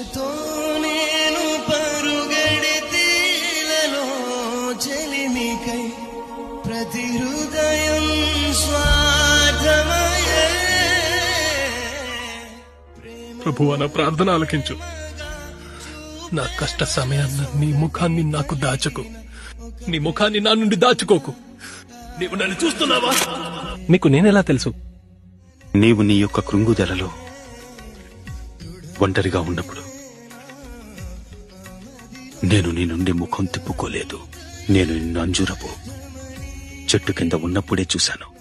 నేను పరుగెడితేలలో చెలిమికై ప్రతి హృదయం స్వార్థమయే. ప్రభువా, నా ప్రార్థన ఆలకించు. నా కష్ట సమయాన్న నీ ముఖాన్ని నాకు దాచకు. నీ ముఖాన్ని నా నుండి దాచుకోకు. నీవు నన్ను చూస్తున్నావా? నీకు నేనెలా తెలుసు? నీవు నీ యొక్క కృంగుదలలో ఒంటరిగా ఉన్నప్పుడు నేను నీ నుండి ముఖం తిప్పుకోలేదు. నేను నిన్ను అంజూరపు చెట్టు కింద ఉన్నప్పుడే చూశాను.